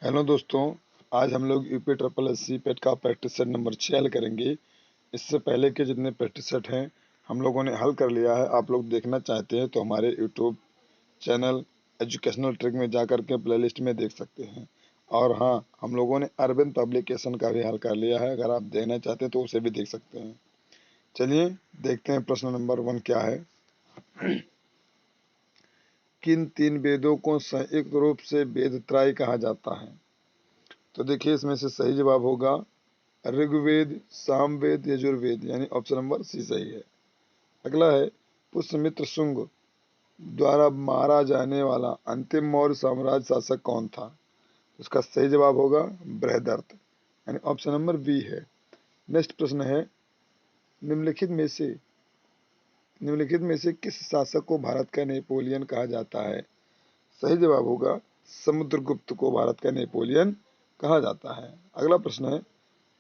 Hello दोस्तों, आज हम लोग यूपी ट्रिपल एस सी पेट का प्रैक्टिस सेट नंबर 6 हल करेंगे। इससे पहले के जितने प्रैक्टिस सेट हैं हम लोगों ने हल कर लिया है। आप लोग देखना चाहते हैं तो हमारे यूट्यूब चैनल एजुकेशनल ट्रिक में जा कर के प्लेलिस्ट में देख सकते हैं। और हाँ, हम लोगों ने अरविंद पब्लिकेशन का भी हल कर लिया है। अगर आप देखना चाहते हैं तो उसे भी देख सकते हैं। चलिए देखते हैं प्रश्न नंबर 1 क्या है। किन 3 वेदों को संयुक्त रूप से वेदत्रय कहा जाता है? तो देखिए, इसमें से सही जवाब होगा ऋग्वेद, सामवेद, यजुर्वेद, यानी ऑप्शन नंबर सी सही है। अगला है, पुष्यमित्र शुंग द्वारा मारा जाने वाला अंतिम मौर्य साम्राज्य शासक कौन था? इसका सही जवाब होगा बृहदर्थ, यानी ऑप्शन नंबर बी है। नेक्स्ट प्रश्न है, निम्नलिखित में से किस शासक को भारत का नेपोलियन कहा जाता है? सही जवाब होगा समुद्रगुप्त को भारत का नेपोलियन कहा जाता है। अगला प्रश्न है,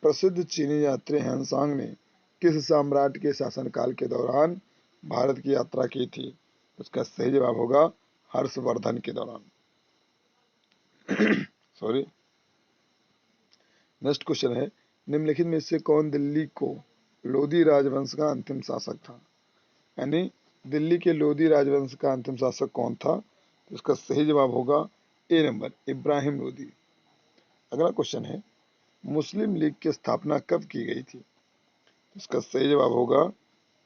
प्रसिद्ध चीनी यात्री ह्वेनसांग ने किस सम्राट के शासनकाल के दौरान भारत की यात्रा की थी? उसका सही जवाब होगा हर्षवर्धन के दौरान। सॉरी। नेक्स्ट क्वेश्चन है, निम्नलिखित में से कौन दिल्ली को लोधी राजवंश का अंतिम शासक था? यानी दिल्ली के लोधी राजवंश का अंतिम शासक कौन था? तो इसका सही जवाब होगा ए नंबर, इब्राहिम लोधी। अगला क्वेश्चन है, मुस्लिम लीग की स्थापना कब की गई थी? इसका सही जवाब होगा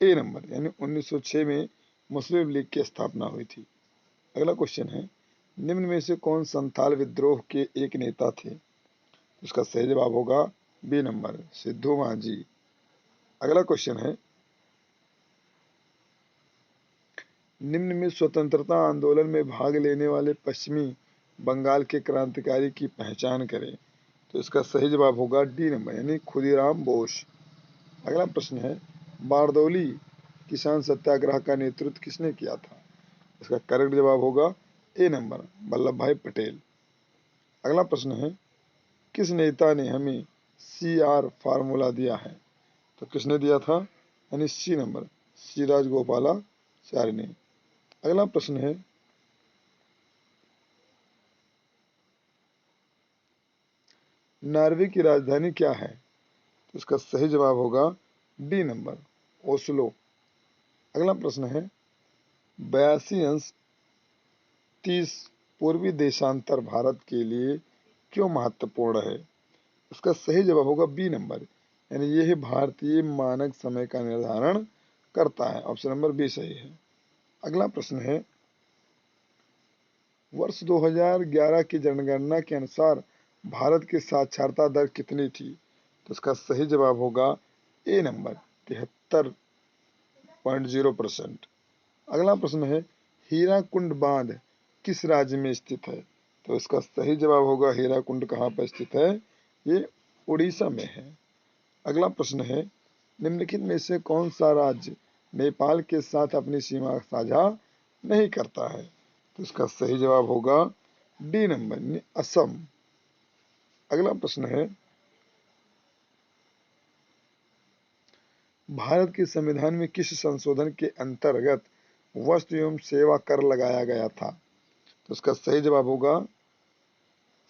ए नंबर, यानी 1906 में मुस्लिम लीग की स्थापना हुई थी। अगला क्वेश्चन है, निम्न में से कौन संथाल विद्रोह के एक नेता थे? इसका सही जवाब होगा बी नंबर, सिद्धू माझी। अगला क्वेश्चन है, निम्न में स्वतंत्रता आंदोलन में भाग लेने वाले पश्चिमी बंगाल के क्रांतिकारी की पहचान करें। तो इसका सही जवाब होगा डी नंबर, यानी खुदीराम बोस। अगला प्रश्न है, बारदौली किसान सत्याग्रह का नेतृत्व किसने किया था? इसका करेक्ट जवाब होगा ए नंबर, वल्लभ भाई पटेल। अगला प्रश्न है, किस नेता ने हमें CR फार्मूला दिया है? तो किसने दिया था? यानी सी नंबर, सी राजगोपालाचारी ने। अगला प्रश्न है, नॉर्वे की राजधानी क्या है? तो इसका सही जवाब होगा डी नंबर, ओस्लो। अगला प्रश्न है, 82 पूर्वी देशांतर भारत के लिए क्यों महत्वपूर्ण है? इसका सही जवाब होगा बी नंबर, यानी यह भारतीय मानक समय का निर्धारण करता है। ऑप्शन नंबर बी सही है। अगला प्रश्न है, वर्ष 2011 की जनगणना के अनुसार भारत की साक्षरता दर कितनी थी? तो इसका सही जवाब होगा ए नंबर, 73.0%। अगला प्रश्न है, हीराकुंड बांध किस राज्य में स्थित है? तो इसका सही जवाब होगा हीराकुंड कहाँ पर स्थित है? ये उड़ीसा में है। अगला प्रश्न है, निम्नलिखित में से कौन सा राज्य नेपाल के साथ अपनी सीमा साझा नहीं करता है? तो इसका सही जवाब होगा डी नंबर, असम। अगला प्रश्न है, भारत के संविधान में किस संशोधन के अंतर्गत वस्तु एवं सेवा कर लगाया गया था? तो इसका सही जवाब होगा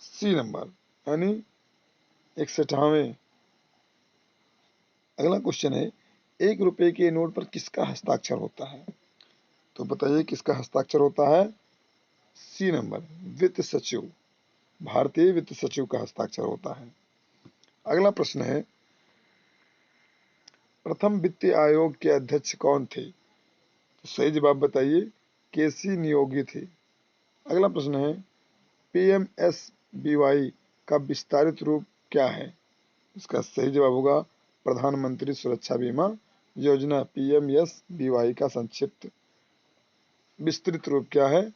सी नंबर, यानी 61वें। अगला क्वेश्चन है, 1 रुपए के नोट पर किसका हस्ताक्षर होता है? तो बताइए किसका हस्ताक्षर होता है? सी नंबर, वित्त सचिव, भारतीय वित्त सचिव का हस्ताक्षर होता है। अगला प्रश्न है, प्रथम वित्त आयोग के अध्यक्ष कौन थे? तो सही जवाब बताइए, केसी नियोगी थे। अगला प्रश्न है, PMSBY का विस्तारित रूप क्या है? इसका सही जवाब होगा प्रधानमंत्री सुरक्षा बीमा योजना। PMSBY का संक्षिप्त विस्तृत रूप क्या है?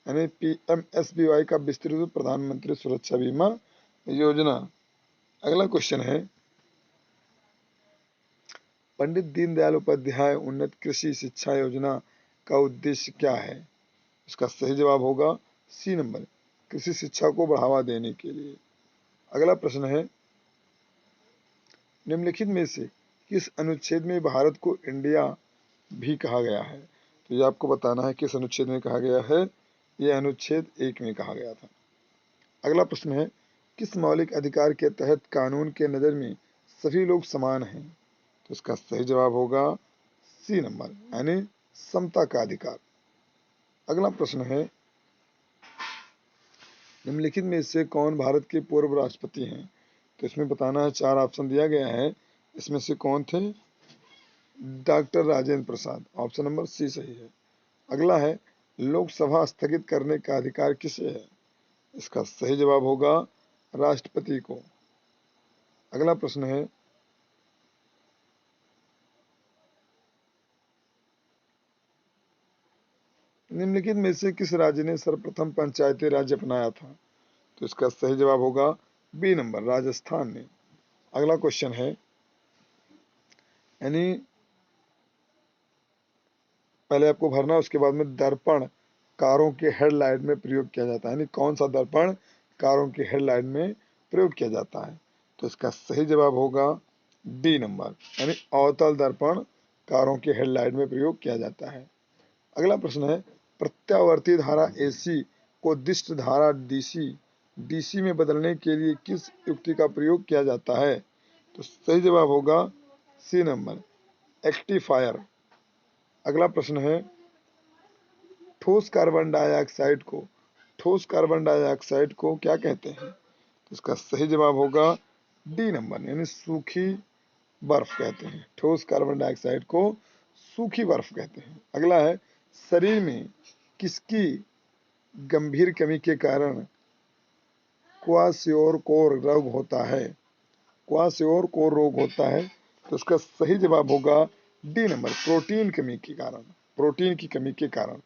यानी PMSBY का विस्तृत रूप प्रधानमंत्री सुरक्षा बीमा योजना। अगला क्वेश्चन है, पंडित दीनदयाल उपाध्याय उन्नत कृषि शिक्षा योजना का उद्देश्य क्या है? इसका सही जवाब होगा सी नंबर, कृषि शिक्षा को बढ़ावा देने के लिए। अगला प्रश्न है, निम्नलिखित में से किस अनुच्छेद में भारत को इंडिया भी कहा गया है? तो ये आपको बताना है किस अनुच्छेद में कहा गया है। ये अनुच्छेद 1 में कहा गया था। अगला प्रश्न है, किस मौलिक अधिकार के तहत कानून के नज़र में सभी लोग समान हैं? तो इसका सही जवाब होगा सी नंबर, यानी समता का अधिकार। अगला प्रश्न है, निम्नलिखित में से कौन भारत के पूर्व राष्ट्रपति हैं? तो इसमें बताना है, 4 ऑप्शन दिया गया है, इसमें से कौन थे? Doctor Rajendra Prasad, option number C सही है। अगला है, लोकसभा स्थगित करने का अधिकार किसे है? इसका सही जवाब होगा राष्ट्रपति को। अगला प्रश्न है, निम्नलिखित में से किस राज्य ने सर्वप्रथम पंचायती राज अपनाया था? तो इसका सही जवाब होगा बी नंबर, राजस्थान ने। अगला क्वेश्चन है, यानी पहले आपको भरना, उसके बाद में दर्पण कारों के हेडलाइट में प्रयोग किया जाता है, यानी कौन सा दर्पण कारों के हेडलाइट में प्रयोग किया जाता है? तो इसका सही जवाब होगा डी नंबर, यानी अवतल दर्पण कारों के हेडलाइट में प्रयोग किया जाता है। अगला प्रश्न है, प्रत्यावर्ती धारा एसी को दिष्ट धारा डीसी में बदलने के लिए किस युक्ति का प्रयोग किया जाता है? तो सही जवाब होगा सी नंबर, एक्टिफायर। अगला प्रश्न है, ठोस कार्बन डाइऑक्साइड को क्या कहते हैं? तो इसका सही जवाब होगा डी नंबर, यानी सूखी बर्फ कहते हैं। ठोस कार्बन डाइऑक्साइड को सूखी बर्फ कहते हैं। अगला है, शरीर में किसकी गंभीर कमी के कारण क्वाशियोरकोर रोग होता है? क्वाशियोरकोर रोग होता है, तो इसका सही जवाब होगा डी नंबर, प्रोटीन की कमी के कारण।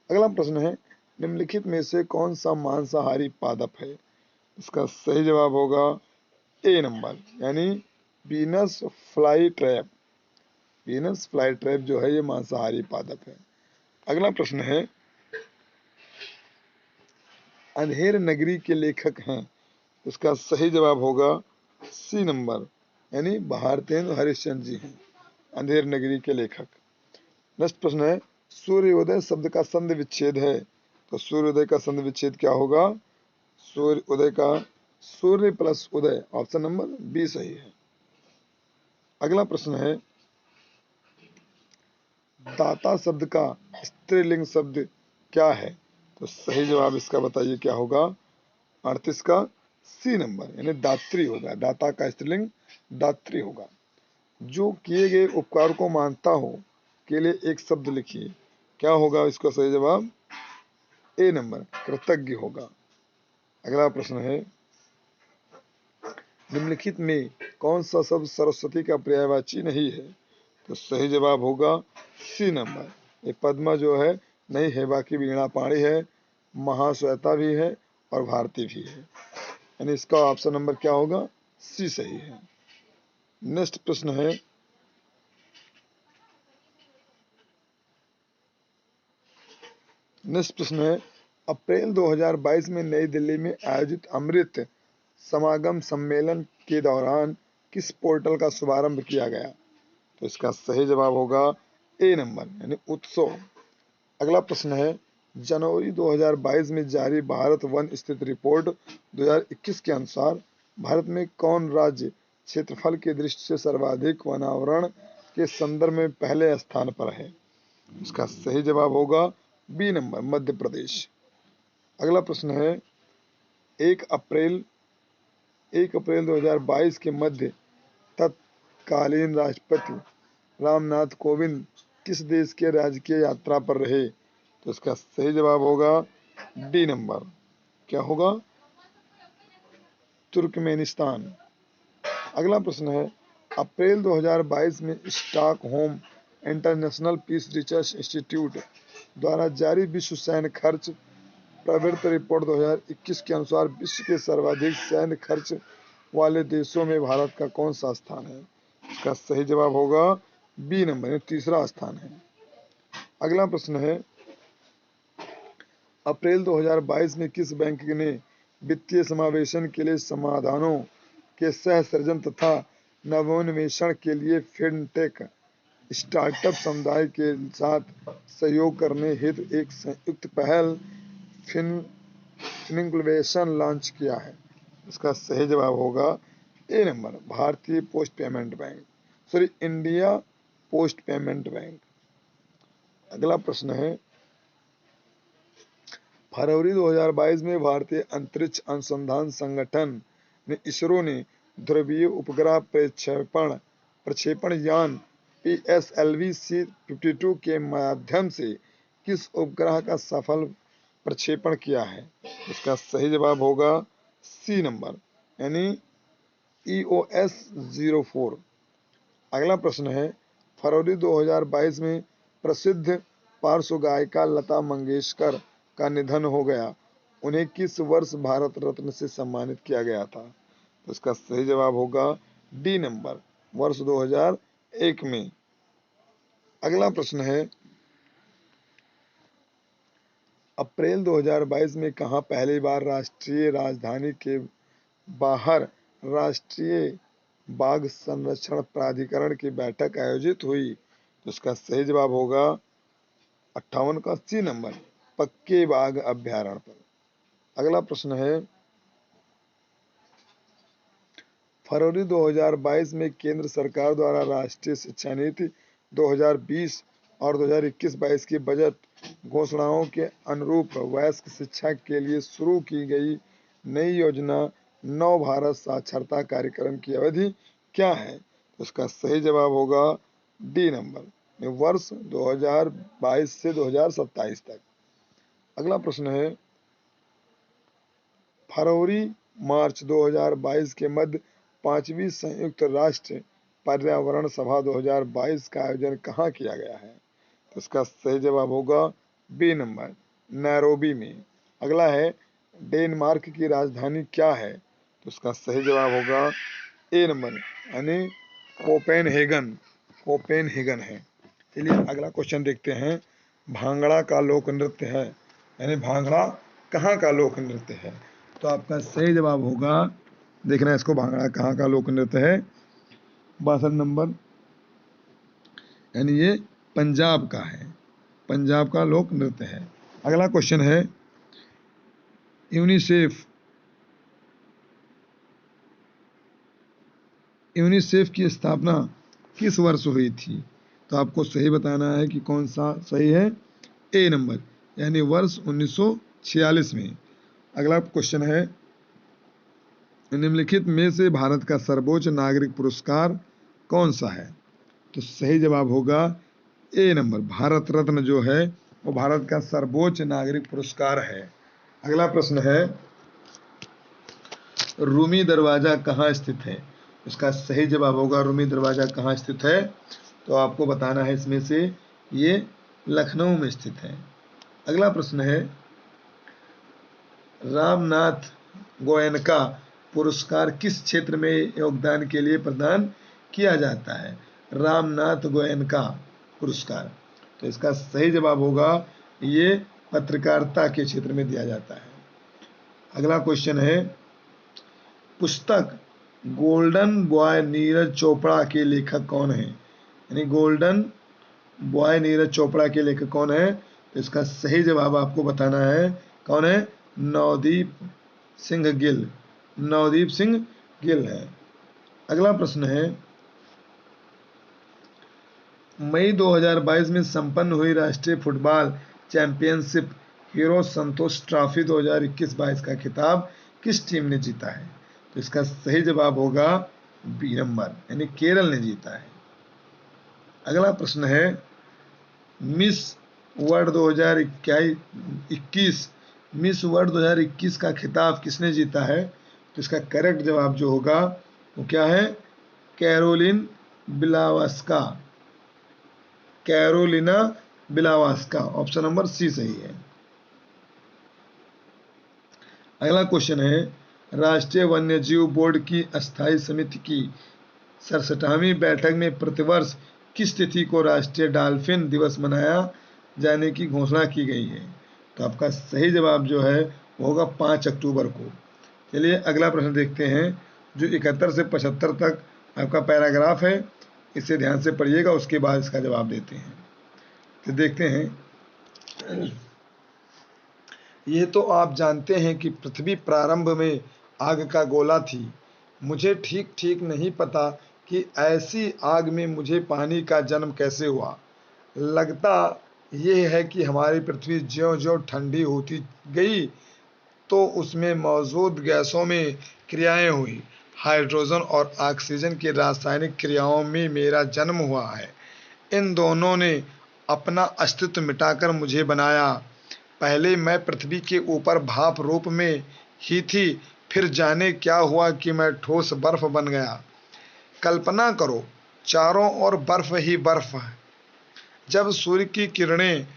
अगला प्रश्न है, निम्नलिखित में से कौन सा मांसाहारी पादप है? इसका सही जवाब होगा ए नंबर, यानी Venus fly trap. Venus fly trap जो है ये मांसाहारी पादप है। अगला प्रश्न है, अंधेर नगरी के लेखक हैं? इसका सही जवाब होगा सी नंबर, यानी भारतेंदु हरिश्चंद्र जी हैं अंधेर नगरी के लेखक। नेक्स्ट प्रश्न है, सूर्योदय शब्द का संधि विच्छेद है? तो सूर्योदय का संधि विच्छेद क्या होगा? सूर्योदय का सूर्य प्लस उदय, ऑप्शन नंबर बी सही है। अगला प्रश्न है, दाता शब्द का स्त्रीलिंग शब्द क्या है? तो सही जवाब इसका बताइए क्या होगा? 38 का सी नंबर, यानी दात्री होगा। दाता का स्त्रीलिंग दात्री होगा। जो किए गए उपकार को मानता हो के लिए एक शब्द लिखिए, क्या होगा इसका सही जवाब? ए नंबर, कृतज्ञ होगा। अगला प्रश्न है, निम्नलिखित में कौन सा शब्द सरस्वती का पर्यायवाची नहीं है? तो सही जवाब होगा सी नंबर, ये पद्मा जो है नहीं है, बाकी वीणा पाणी है, महाश्वेता भी है और भारती भी है, यानी इसका ऑप्शन नंबर क्या होगा? सी सही है। नेक्स्ट प्रश्न है, अप्रैल 2022 में नई दिल्ली में आयोजित अमृत समागम सम्मेलन के दौरान किस पोर्टल का शुभारंभ किया गया? तो इसका सही जवाब होगा ए नंबर, यानी उत्सव। अगला प्रश्न है, जनवरी 2022 में जारी भारत वन स्थिति रिपोर्ट 2021 के अनुसार भारत में कौन राज्य क्षेत्रफल की दृष्टि से सर्वाधिक वनावरण के संदर्भ में पहले स्थान पर है? इसका सही जवाब होगा बी नंबर, मध्य प्रदेश। अगला प्रश्न है, 1 अप्रैल 2022 के मध्य तत्कालीन राष्ट्रपति रामनाथ कोविंद किस देश के राजकीय यात्रा पर रहे? तो इसका सही जवाब होगा डी नंबर, क्या होगा? तुर्कमेनिस्तान। अगला प्रश्न है, अप्रैल 2022 में Stockholm International Peace Research Institute द्वारा जारी विश्व सैन्य खर्च प्रवृत्ति रिपोर्ट 2021 के अनुसार विश्व के सर्वाधिक सैन्य खर्च वाले देशों में भारत का कौन सा स्थान है? इसका सही जवाब होगा बी नंबर, तीसरा स्थान है। अगला प्रश्न है, अप्रैल 2022 में किस बैंक ने वित्तीय समावेशन के लिए समाधानों के सह सृजन तथा नवोन्मेषण के लिए फिनटेक स्टार्टअप समुदाय के साथ सहयोग करने हेतु एक संयुक्त पहल फिनक्लुवेशन लॉन्च किया है? इसका सही जवाब होगा ए नंबर, भारतीय post payment bank, sorry India post payment bank. अगला प्रश्न है, फरवरी 2022 में भारतीय अंतरिक्ष अनुसंधान संगठन ने इसरो ने ध्रुवीय उपग्रह प्रक्षेपण यान PSLV-C52 के माध्यम से किस उपग्रह का सफल प्रक्षेपण किया है? इसका सही जवाब होगा सी नंबर, यानी EOS-04। अगला प्रश्न है, फरवरी 2022 में प्रसिद्ध पार्श्व गायिका लता मंगेशकर का निधन हो गया, उन्हें किस वर्ष भारत रत्न से सम्मानित किया गया था? तो इसका सही जवाब होगा डी नंबर, वर्ष 2001 में। अगला प्रश्न है, अप्रैल 2022 में कहां पहली बार राष्ट्रीय राजधानी के बाहर राष्ट्रीय बाघ संरक्षण प्राधिकरण की बैठक आयोजित हुई? तो इसका सही जवाब होगा 58 का सी नंबर, पक्के बाघ अभ्यारण्य पर। अगला प्रश्न है, फरवरी 2022 में केंद्र सरकार द्वारा राष्ट्रीय शिक्षा नीति 2020 और 2021-22 की बजट घोषणाओं के अनुरूप वयस्क शिक्षा के लिए शुरू की गई नई योजना नव भारत साक्षरता कार्यक्रम की अवधि क्या है? तो इसका सही जवाब होगा डी नंबर, वर्ष 2022 से 2027 तक। अगला प्रश्न है, फरवरी मार्च 2022 के मध्य 5वीं संयुक्त राष्ट्र पर्यावरण सभा 2022 का आयोजन कहाँ किया गया है? तो इसका सही जवाब होगा बी नंबर, नैरोबी में। अगला है, डेनमार्क की राजधानी क्या है? तो इसका सही जवाब होगा ए नंबर, यानी कोपेनहेगन है। चलिए अगला क्वेश्चन देखते हैं, भांगड़ा का लोक नृत्य है, यानी भांगड़ा कहाँ का लोक नृत्य है? तो आपका सही जवाब होगा, देखना इसको, भांगड़ा कहाँ का लोक नृत्य है? 62 नंबर, यानी ये पंजाब का है, पंजाब का लोक नृत्य है। अगला क्वेश्चन है, यूनिसेफ की स्थापना किस वर्ष हुई थी? तो आपको सही बताना है कि कौन सा सही है, ए नंबर, यानी वर्ष 1946 में। अगला क्वेश्चन है, निम्नलिखित में से भारत का सर्वोच्च नागरिक पुरस्कार कौन सा है? तो सही जवाब होगा ए नंबर, भारत रत्न जो है वो भारत का सर्वोच्च नागरिक पुरस्कार है। अगला प्रश्न है, रूमी दरवाजा कहाँ स्थित है? इसका सही जवाब होगा रूमी दरवाजा कहाँ स्थित है? तो आपको बताना है इसमें से, ये लखनऊ में स्थित है। अगला प्रश्न है, रामनाथ गोयनका पुरस्कार किस क्षेत्र में योगदान के लिए प्रदान किया जाता है? रामनाथ गोयनका पुरस्कार, तो इसका सही जवाब होगा, ये पत्रकारिता के क्षेत्र में दिया जाता है। अगला क्वेश्चन है, पुस्तक गोल्डन बॉय नीरज चोपड़ा के लेखक कौन है? यानी गोल्डन बॉय नीरज चोपड़ा के लेखक कौन है? तो इसका सही जवाब आपको बताना है, कौन है? नवदीप सिंह गिल, नवदीप सिंह गिल है। अगला प्रश्न है, मई 2022 में संपन्न हुई राष्ट्रीय फुटबॉल चैंपियनशिप हीरो संतोष ट्रॉफी 2021-22 का खिताब किस टीम ने जीता है? तो इसका सही जवाब होगा बी नंबर, यानी केरल ने जीता है। अगला प्रश्न है, मिस वर्ल्ड 2021 मिस वर्ल्ड 2021 का खिताब किसने जीता है? तो इसका करेक्ट जवाब जो होगा वो क्या है? Caroline Bielawska, Karolina Bielawska, option number C सही है। अगला क्वेश्चन है, राष्ट्रीय वन्यजीव बोर्ड की अस्थायी समिति की 67वीं बैठक में प्रतिवर्ष किस तिथि को राष्ट्रीय डॉल्फिन दिवस मनाया जाने की घोषणा की गई है? तो आपका सही जवाब जो है वो होगा 5 अक्टूबर को। चलिए अगला प्रश्न देखते हैं, जो 71 से 75 तक आपका पैराग्राफ है, इसे ध्यान से पढ़िएगा, उसके बाद इसका जवाब देते हैं। तो देखते हैं, ये तो आप जानते हैं कि पृथ्वी प्रारंभ में आग का गोला थी। मुझे ठीक ठीक नहीं पता कि ऐसी आग में मुझे पानी का जन्म कैसे हुआ। लगता यह है कि हमारी पृथ्वी ज्यों-ज्यों ठंडी होती गई तो उसमें मौजूद गैसों में क्रियाएं हुई। हाइड्रोजन और ऑक्सीजन की रासायनिक क्रियाओं में मेरा जन्म हुआ है। इन दोनों ने अपना अस्तित्व मिटाकर मुझे बनाया। पहले मैं पृथ्वी के ऊपर भाप रूप में ही थी, फिर जाने क्या हुआ कि मैं ठोस बर्फ बन गया। कल्पना करो, चारों ओर बर्फ ही बर्फ है। जब सूर्य की किरणें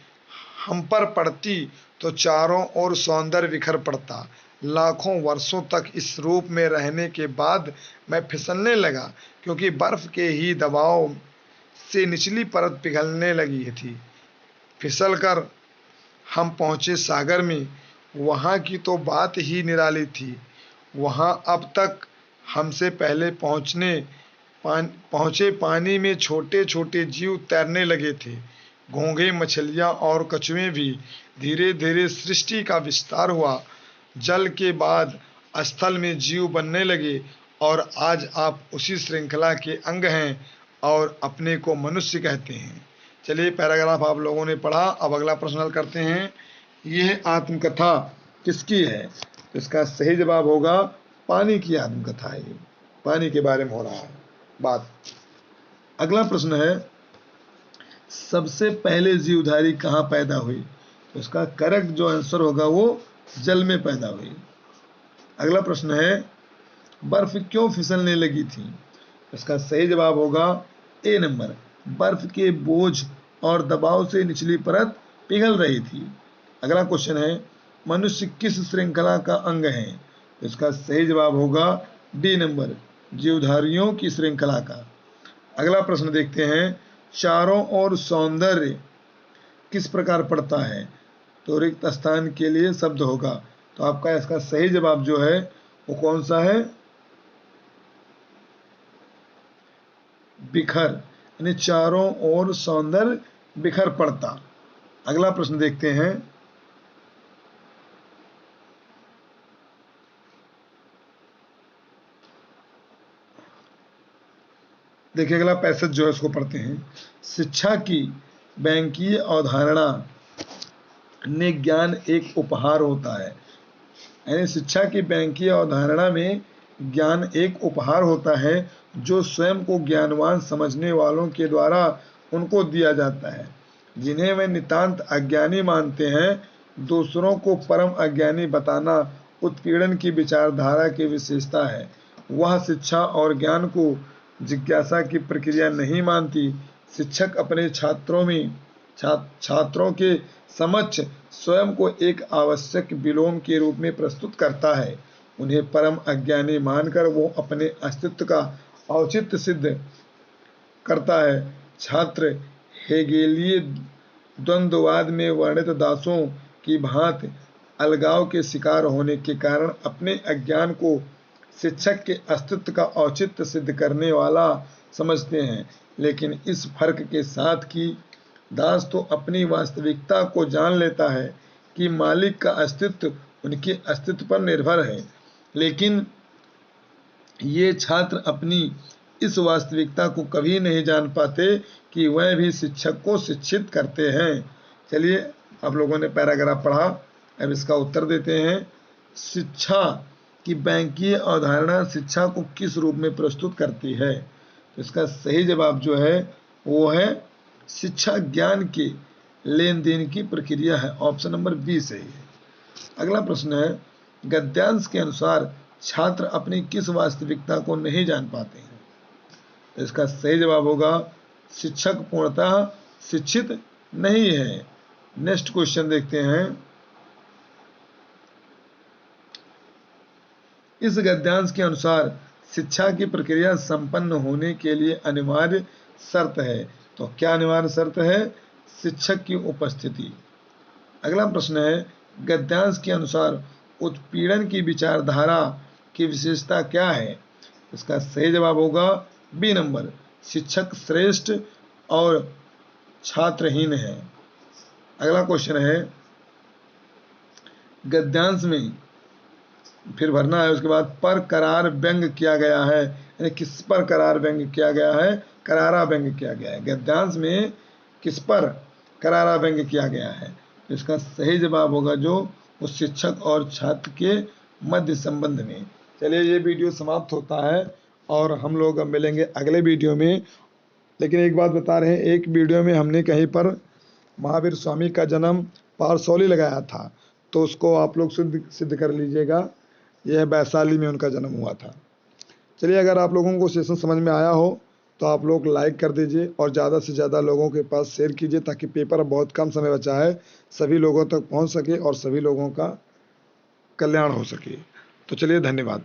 हम पर पड़ती तो चारों ओर सौंदर्य बिखर पड़ता। लाखों वर्षों तक इस रूप में रहने के बाद मैं फिसलने लगा, क्योंकि बर्फ के ही दबाव से निचली परत पिघलने लगी थी। फिसलकर हम पहुंचे सागर में। वहां की तो बात ही निराली थी। वहां अब तक हमसे पहले पहुंचे पानी में छोटे छोटे जीव तैरने लगे थे। घोंघे, मछलियां और कछुए भी। धीरे धीरे सृष्टि का विस्तार हुआ। जल के बाद स्थल में जीव बनने लगे और आज आप उसी श्रृंखला के अंग हैं और अपने को मनुष्य कहते हैं। चलिए, पैराग्राफ आप लोगों ने पढ़ा। अब अगला प्रश्न हल करते हैं। यह आत्मकथा किसकी है? तो इसका सही जवाब होगा पानी की आत्मकथा है। ये पानी के बारे में हो रहा है बात। अगला प्रश्न है, सबसे पहले जीवधारी कहाँ पैदा हुई? तो इसका करेक्ट जो आंसर होगा वो जल में पैदा हुई। अगला प्रश्न है, बर्फ क्यों फिसलने लगी थी? इसका सही जवाब होगा ए नंबर, बर्फ के बोझ और दबाव से निचली परत पिघल रही थी। अगला क्वेश्चन है, मनुष्य किस श्रृंखला का अंग है? इसका सही जवाब होगा डी नंबर, जीवधारियों की श्रृंखला का। अगला प्रश्न देखते हैं, चारों ओर सौंदर्य किस प्रकार पड़ता है? तो रिक्त स्थान के लिए शब्द होगा। तो आपका इसका सही जवाब जो है वो कौन सा है? बिखर, यानी चारों ओर सौंदर्य बिखर पड़ता। अगला प्रश्न देखते हैं, देखिए अगला पैसेज जो है उसको पढ़ते हैं। शिक्षा की बैंकीय अवधारणा ने ज्ञान एक उपहार होता है। यानी शिक्षा की बैंकीय अवधारणा में ज्ञान एक उपहार होता है जो स्वयं को ज्ञानवान समझने वालों के द्वारा उनको दिया जाता है। जिन्हें वे नितांत अज्ञानी मानते हैं, दूसरों को परम अज्ञानी बताना उत्पीड़न की विचारधारा की विशेषता है। वह शिक्षा और ज्ञान को जिज्ञासा की प्रक्रिया नहीं मानती। शिक्षक अपने छात्रों के समक्ष स्वयं को एक आवश्यक विलोम के रूप में प्रस्तुत करता है। उन्हें परम अज्ञानी मानकर वो अपने अस्तित्व का औचित्य सिद्ध करता है। छात्र हेगेलीय द्वंद्ववाद में वर्णित दासों की भांति अलगाव के शिकार होने के कारण अपने अज्ञान को शिक्षक के अस्तित्व का औचित्य सिद्ध करने वाला समझते हैं, लेकिन इस फर्क के साथ कि दास तो अपनी वास्तविकता को जान लेता है कि मालिक का अस्तित्व उनके अस्तित्व पर निर्भर है, लेकिन ये छात्र अपनी इस वास्तविकता को कभी नहीं जान पाते कि वह भी शिक्षक को शिक्षित करते हैं। चलिए, आप लोगों ने पैराग्राफ पढ़ा, अब इसका उत्तर देते हैं। शिक्षा की बैंकीय अवधारणा शिक्षा को किस रूप में प्रस्तुत करती है? तो इसका सही जवाब जो है वो है शिक्षा ज्ञान के लेन देन की प्रक्रिया है। ऑप्शन नंबर बी सही है। अगला प्रश्न है, गद्यांश के अनुसार छात्र अपनी किस वास्तविकता को नहीं जान पाते हैं? तो इसका सही जवाब होगा शिक्षक पूर्णतः शिक्षित नहीं है। नेक्स्ट क्वेश्चन देखते हैं। इस गद्यांश के अनुसार शिक्षा की प्रक्रिया संपन्न होने के लिए अनिवार्य शर्त है। तो क्या अनिवार्य शर्त है? शिक्षक की उपस्थिति। अगला प्रश्न है, गद्यांश के अनुसार उत्पीड़न की विचारधारा की विशेषता क्या है? इसका सही जवाब होगा बी नंबर, शिक्षक श्रेष्ठ और छात्रहीन है। अगला क्वेश्चन है, गद्यांश में फिर भरना है। उसके बाद पर करार व्यंग किया गया है, यानी किस पर करार व्यंग किया गया है, करारा व्यंग किया गया है। गद्यांश में किस पर करारा व्यंग किया गया है, तो इसका सही जवाब होगा जो उस शिक्षक और छात्र के मध्य संबंध में। चलिए ये वीडियो समाप्त होता है और हम लोग अब मिलेंगे अगले वीडियो में। लेकिन एक बात बता रहे हैं, एक वीडियो में हमने कहीं पर महावीर स्वामी का जन्म पारसौली लगाया था, तो उसको आप लोग सिद्ध कर लीजिएगा। यह वैशाली में उनका जन्म हुआ था। चलिए अगर आप लोगों को सेशन समझ में आया हो तो आप लोग लाइक कर दीजिए और ज़्यादा से ज़्यादा लोगों के पास शेयर कीजिए, ताकि पेपर अब बहुत कम समय बचा है, सभी लोगों तक पहुंच सके और सभी लोगों का कल्याण हो सके। तो चलिए धन्यवाद।